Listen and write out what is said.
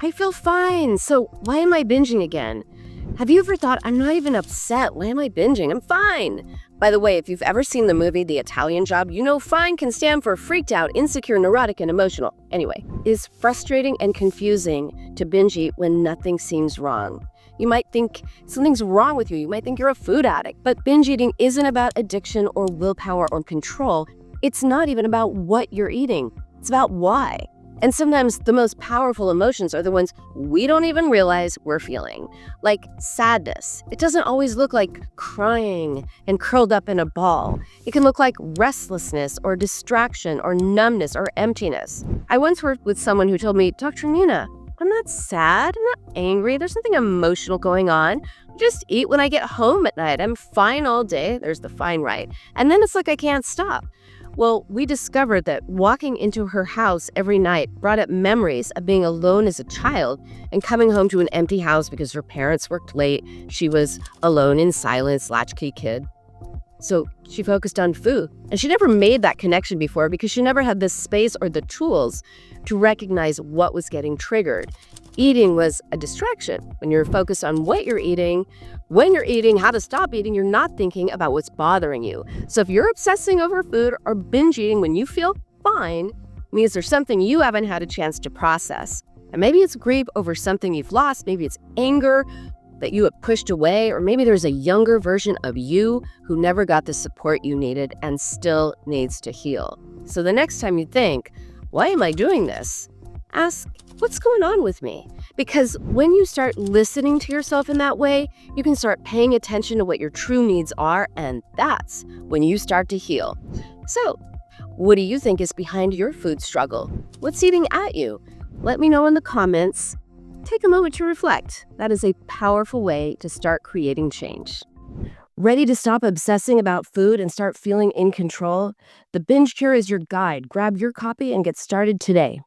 I feel fine, so why am I binging again? Have you ever thought, I'm not even upset, why am I binging? I'm fine. By the way, if you've ever seen the movie The Italian Job, you know fine can stand for freaked out, insecure, neurotic, and emotional. Anyway, it's frustrating and confusing to binge eat when nothing seems wrong. You might think something's wrong with you. You might think you're a food addict. But binge eating isn't about addiction or willpower or control. It's not even about what you're eating. It's about why. And sometimes the most powerful emotions are the ones we don't even realize we're feeling. Like sadness. It doesn't always look like crying and curled up in a ball. It can look like restlessness or distraction or numbness or emptiness. I once worked with someone who told me, Dr. Nina, I'm not sad, I'm not angry, there's nothing emotional going on. I just eat when I get home at night. I'm fine all day. There's the fine right. And then it's like I can't stop. Well, we discovered that walking into her house every night brought up memories of being alone as a child and coming home to an empty house because her parents worked late. She was alone in silence, latchkey kid. So she focused on food. And she never made that connection before because she never had the space or the tools to recognize what was getting triggered. Eating was a distraction. When you're focused on what you're eating, when you're eating, how to stop eating, you're not thinking about what's bothering you. So if you're obsessing over food or binge eating when you feel fine, it means there's something you haven't had a chance to process. And maybe it's grief over something you've lost. Maybe it's anger that you have pushed away, or maybe there's a younger version of you who never got the support you needed and still needs to heal. So the next time you think, why am I doing this? Ask, what's going on with me? Because when you start listening to yourself in that way, you can start paying attention to what your true needs are, and that's when you start to heal. So, what do you think is behind your food struggle? What's eating at you? Let me know in the comments. Take a moment to reflect. That is a powerful way to start creating change. Ready to stop obsessing about food and start feeling in control? The Binge Cure is your guide. Grab your copy and get started today.